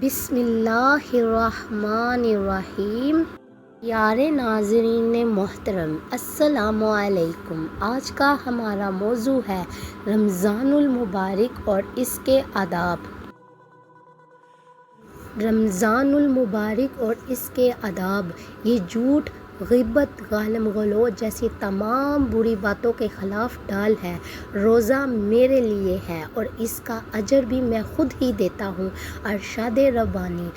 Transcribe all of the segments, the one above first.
بسم اللہ الرحمن الرحیم۔ پیارے ناظرین محترم، السلام علیکم۔ آج کا ہمارا موضوع ہے رمضان المبارک اور اس کے آداب۔ رمضان المبارک اور اس کے آداب، یہ جھوٹ، غیبت، گالم غلوچ جیسی تمام بری باتوں کے خلاف ڈال ہے۔ روزہ میرے لیے ہے اور اس کا اجر بھی میں خود ہی دیتا ہوں۔ ارشاد ربانی۔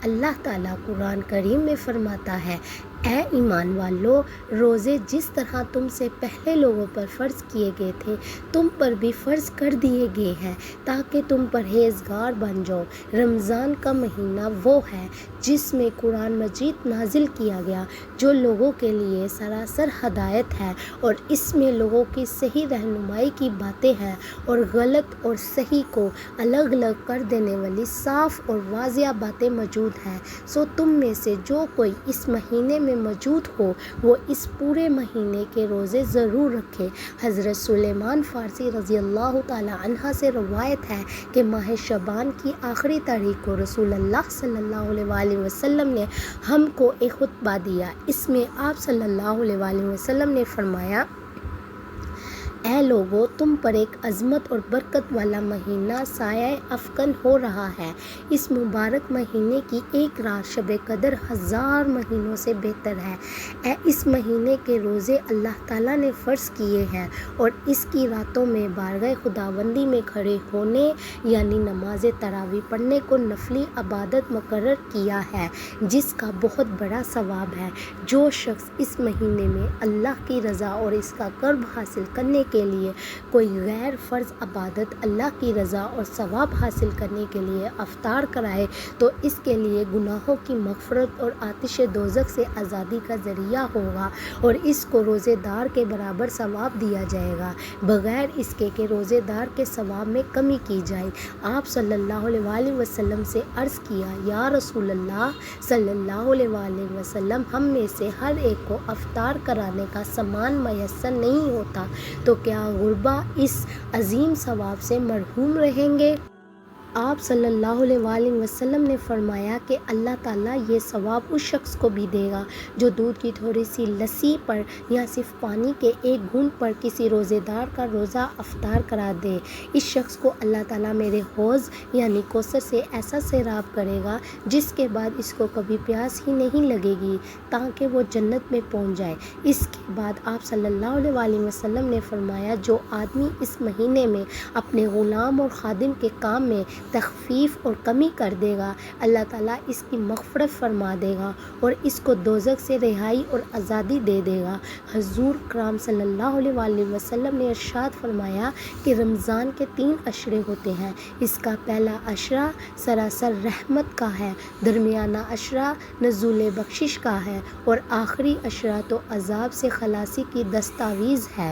اللہ تعالیٰ قرآن کریم میں فرماتا ہے، اے ایمان والو، روزے جس طرح تم سے پہلے لوگوں پر فرض کیے گئے تھے تم پر بھی فرض کر دیے گئے ہیں تاکہ تم پرہیزگار بن جاؤ۔ رمضان کا مہینہ وہ ہے جس میں قرآن مجید نازل کیا گیا، جو لوگوں کے لیے سراسر ہدایت ہے، اور اس میں لوگوں کی صحیح رہنمائی کی باتیں ہیں اور غلط اور صحیح کو الگ الگ کر دینے والی صاف اور واضح باتیں موجود ہیں۔ سو تم میں سے جو کوئی اس مہینے میں موجود ہو وہ اس پورے مہینے کے روزے ضرور رکھے۔ حضرت سلیمان فارسی رضی اللہ تعالی عنہ سے روایت ہے کہ ماہ شعبان کی آخری تاریخ کو رسول اللہ صلی اللہ علیہ وسلم نے ہم کو ایک خطبہ دیا۔ اس میں آپ صلی اللہ علیہ وسلم نے فرمایا، اے لوگو، تم پر ایک عظمت اور برکت والا مہینہ سایہ افکن ہو رہا ہے۔ اس مبارک مہینے کی ایک رات شب قدر 1000 مہینوں سے بہتر ہے۔ اس مہینے کے روزے اللہ تعالیٰ نے فرض کیے ہیں اور اس کی راتوں میں بارگاہ خداوندی میں کھڑے ہونے یعنی نماز تراویح پڑھنے کو نفلی عبادت مقرر کیا ہے، جس کا بہت بڑا ثواب ہے۔ جو شخص اس مہینے میں اللہ کی رضا اور اس کا قرب حاصل کرنے کے لیے کوئی غیر فرض عبادت اللہ کی رضا اور ثواب حاصل کرنے کے لیے افطار کرائے تو اس کے لیے گناہوں کی مغفرت اور آتش دوزخ سے آزادی کا ذریعہ ہوگا اور اس کو روزے دار کے برابر ثواب دیا جائے گا، بغیر اس کے کہ روزے دار کے ثواب میں کمی کی جائے۔ آپ صلی اللہ علیہ وسلم سے عرض کیا، یا رسول اللہ صلی اللہ علیہ وسلم، ہم میں سے ہر ایک کو افطار کرانے کا سامان میسر نہیں ہوتا تو کیا غربا اس عظیم ثواب سے محروم رہیں گے؟ آپ صلی اللہ علیہ وسلم نے فرمایا کہ اللہ تعالیٰ یہ ثواب اس شخص کو بھی دے گا جو دودھ کی تھوڑی سی لسی پر یا صرف پانی کے ایک گھونٹ پر کسی روزے دار کا روزہ افطار کرا دے۔ اس شخص کو اللہ تعالیٰ میرے حوض یعنی کوثر سے ایسا سیراب کرے گا جس کے بعد اس کو کبھی پیاس ہی نہیں لگے گی تاکہ وہ جنت میں پہنچ جائے۔ اس کے بعد آپ صلی اللہ علیہ وسلم نے فرمایا، جو آدمی اس مہینے میں اپنے غلام اور خادم کے کام میں تخفیف اور کمی کر دے گا، اللہ تعالیٰ اس کی مغفرت فرما دے گا اور اس کو دوزخ سے رہائی اور آزادی دے دے گا۔ حضور کرام صلی اللہ علیہ وسلم نے ارشاد فرمایا کہ رمضان کے 3 عشرے ہوتے ہیں۔ اس کا پہلا عشرہ سراسر رحمت کا ہے، درمیانہ عشرہ نزول بخشش کا ہے اور آخری عشرہ تو عذاب سے خلاصی کی دستاویز ہے۔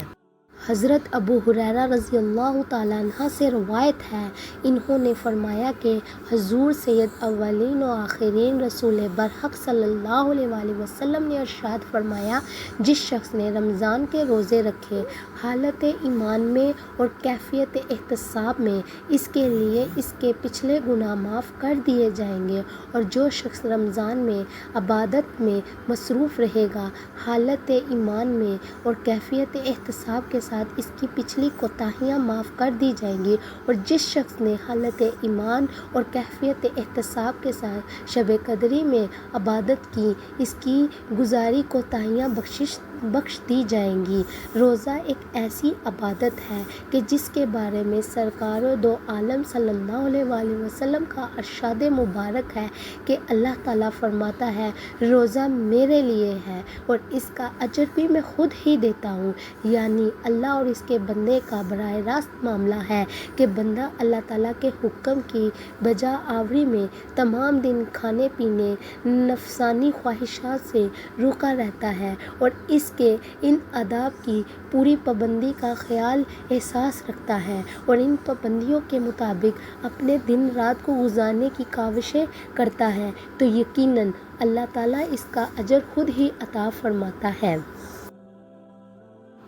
حضرت ابو ہریرہ رضی اللہ تعالیٰ عنہ سے روایت ہے، انہوں نے فرمایا کہ حضور سید اولین و آخرین رسول برحق صلی اللہ علیہ وسلم نے ارشاد فرمایا، جس شخص نے رمضان کے روزے رکھے حالت ایمان میں اور کیفیت احتساب میں، اس کے لیے اس کے پچھلے گناہ معاف کر دیے جائیں گے، اور جو شخص رمضان میں عبادت میں مصروف رہے گا حالت ایمان میں اور کیفیت احتساب کے ساتھ اس کی پچھلی کوتاہیاں معاف کر دی جائیں گی، اور جس شخص نے حالت ایمان اور کیفیت احتساب کے ساتھ شب قدری میں عبادت کی، اس کی گزاری کوتاہیاں بخش دی جائیں گی۔ روزہ ایک ایسی عبادت ہے کہ جس کے بارے میں سرکار دو عالم صلی اللہ علیہ وسلم کا ارشاد مبارک ہے کہ اللہ تعالیٰ فرماتا ہے، روزہ میرے لیے ہے اور اس کا اجر بھی میں خود ہی دیتا ہوں۔ یعنی اللہ اور اس کے بندے کا براہ راست معاملہ ہے کہ بندہ اللہ تعالیٰ کے حکم کی بجا آوری میں تمام دن کھانے پینے، نفسانی خواہشات سے روکا رہتا ہے اور اس کے ان آداب کی پوری پابندی کا خیال احساس رکھتا ہے اور ان پابندیوں کے مطابق اپنے دن رات کو گزارنے کی کاوشیں کرتا ہے، تو یقیناً اللہ تعالیٰ اس کا اجر خود ہی عطا فرماتا ہے۔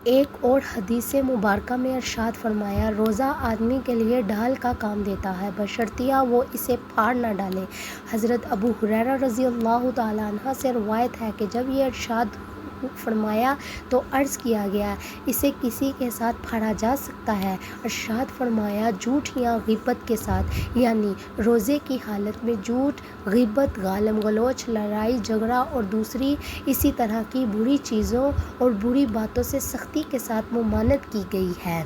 ایک اور حدیث مبارکہ میں ارشاد فرمایا، روزہ آدمی کے لیے ڈھال کا کام دیتا ہے بشرطیہ وہ اسے پھاڑ نہ ڈالے۔ حضرت ابو ہریرہ رضی اللہ تعالیٰ عنہ سے روایت ہے کہ جب یہ ارشاد فرمایا تو عرض کیا گیا، اسے کسی کے ساتھ پھاڑا جا سکتا ہے؟ ارشاد فرمایا، جھوٹ یا غیبت کے ساتھ، یعنی روزے کی حالت میں جھوٹ، غیبت، گالم گلوچ، لڑائی جھگڑا اور دوسری اسی طرح کی بری چیزوں اور بری باتوں سے سختی کے ساتھ ممانعت کی گئی ہے۔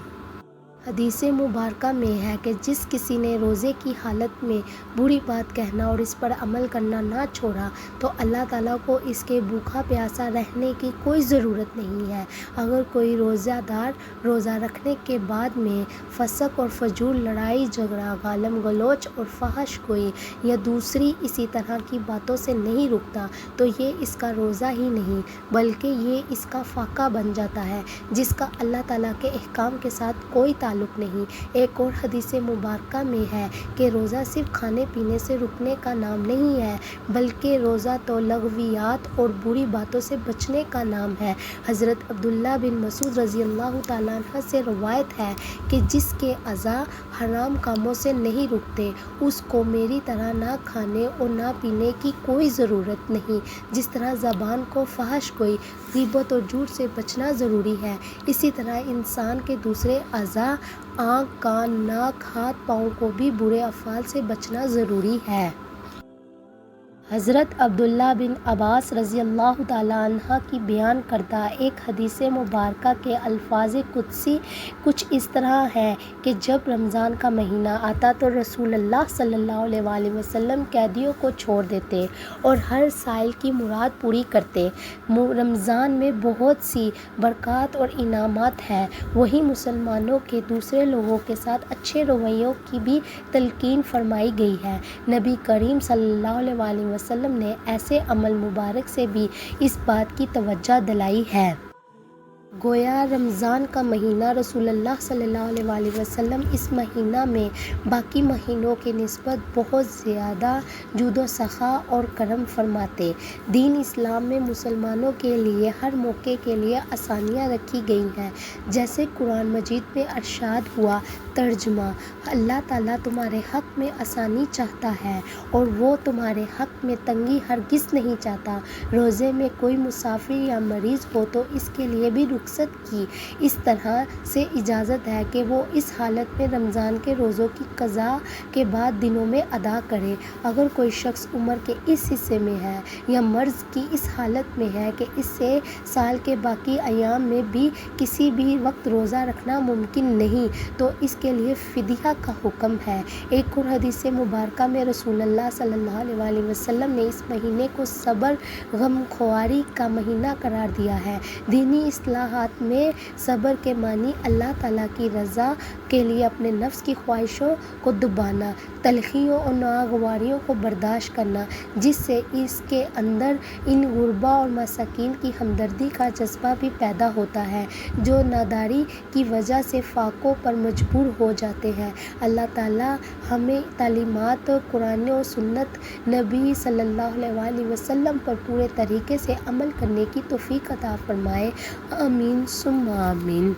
حدیث مبارکہ میں ہے کہ جس کسی نے روزے کی حالت میں بری بات کہنا اور اس پر عمل کرنا نہ چھوڑا تو اللہ تعالیٰ کو اس کے بھوکا پیاسا رہنے کی کوئی ضرورت نہیں ہے۔ اگر کوئی روزہ دار روزہ رکھنے کے بعد میں فسق اور فجور، لڑائی جھگڑا، گالم گلوچ اور فحش گوئی یا دوسری اسی طرح کی باتوں سے نہیں رکتا تو یہ اس کا روزہ ہی نہیں بلکہ یہ اس کا فاقہ بن جاتا ہے جس کا اللہ تعالیٰ کے احکام کے ساتھ کوئی تعلق نہیں۔ ایک اور حدیث مبارکہ میں ہے کہ روزہ صرف کھانے پینے سے رکنے کا نام نہیں ہے بلکہ روزہ تو لغویات اور بری باتوں سے بچنے کا نام ہے۔ حضرت عبداللہ بن مسعود رضی اللہ تعالیٰ عنہ سے روایت ہے کہ جس کے اعضاء حرام کاموں سے نہیں رکتے اس کو میری طرح نہ کھانے اور نہ پینے کی کوئی ضرورت نہیں۔ جس طرح زبان کو فحش گوئی، غیبت اور جھوٹ سے بچنا ضروری ہے، اسی طرح انسان کے دوسرے اعضاء آنکھ، کان، ناک، ہاتھ، پاؤں کو بھی برے افعال سے بچنا ضروری ہے۔ حضرت عبداللہ بن عباس رضی اللہ تعالیٰ عنہ کی بیان کردہ ایک حدیث مبارکہ کے الفاظ قدسی کچھ اس طرح ہیں کہ جب رمضان کا مہینہ آتا تو رسول اللہ صلی اللہ علیہ وآلہ وسلم قیدیوں کو چھوڑ دیتے اور ہر سائل کی مراد پوری کرتے۔ رمضان میں بہت سی برکات اور انعامات ہیں، وہیں مسلمانوں کے دوسرے لوگوں کے ساتھ اچھے رویوں کی بھی تلقین فرمائی گئی ہے۔ نبی کریم صلی اللہ علیہ وآلہ وسلم نے ایسے عمل مبارک سے بھی اس بات کی توجہ دلائی ہے۔ گویا رمضان کا مہینہ رسول اللہ صلی اللہ علیہ وآلہ وسلم اس مہینہ میں باقی مہینوں کے نسبت بہت زیادہ جود و سخا اور کرم فرماتے۔ دین اسلام میں مسلمانوں کے لیے ہر موقع کے لیے آسانیاں رکھی گئی ہیں، جیسے قرآن مجید میں ارشاد ہوا، ترجمہ: اللہ تعالیٰ تمہارے حق میں آسانی چاہتا ہے اور وہ تمہارے حق میں تنگی ہرگز نہیں چاہتا۔ روزے میں کوئی مسافر یا مریض ہو تو اس کے لیے بھی رخصت کی اس طرح سے اجازت ہے کہ وہ اس حالت میں رمضان کے روزوں کی قضاء کے بعد دنوں میں ادا کرے۔ اگر کوئی شخص عمر کے اس حصے میں ہے یا مرض کی اس حالت میں ہے کہ اس سے سال کے باقی ایام میں بھی کسی بھی وقت روزہ رکھنا ممکن نہیں تو اس کے لیے فدیہ کا حکم ہے۔ ایک اور حدیث مبارکہ میں رسول اللہ صلی اللہ علیہ وآلہ وسلم نے اس مہینے کو صبر، غم خواری کا مہینہ قرار دیا ہے۔ دینی اصطلاحات میں صبر کے معنی اللہ تعالیٰ کی رضا کے لیے اپنے نفس کی خواہشوں کو دبانا، تلخیوں اور ناگواریوں کو برداشت کرنا، جس سے اس کے اندر ان غربا اور مساکین کی ہمدردی کا جذبہ بھی پیدا ہوتا ہے جو ناداری کی وجہ سے فاقوں پر مجبور ہو جاتے ہیں۔ اللہ تعالیٰ ہمیں تعلیمات قرآن و سنت نبی صلی اللہ علیہ وآلہ وسلم پر پورے طریقے سے عمل کرنے کی توفیق عطا فرمائے، آمین ثم آمین۔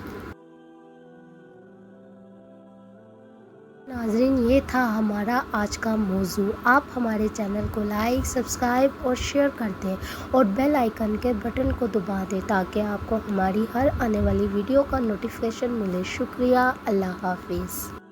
ناظرین، یہ تھا ہمارا آج کا موضوع۔ آپ ہمارے چینل کو لائک، سبسکرائب اور شیئر کر دیں اور بیل آئیکن کے بٹن کو دبا دیں تاکہ آپ کو ہماری ہر آنے والی ویڈیو کا نوٹیفیکیشن ملے۔ شکریہ، اللہ حافظ۔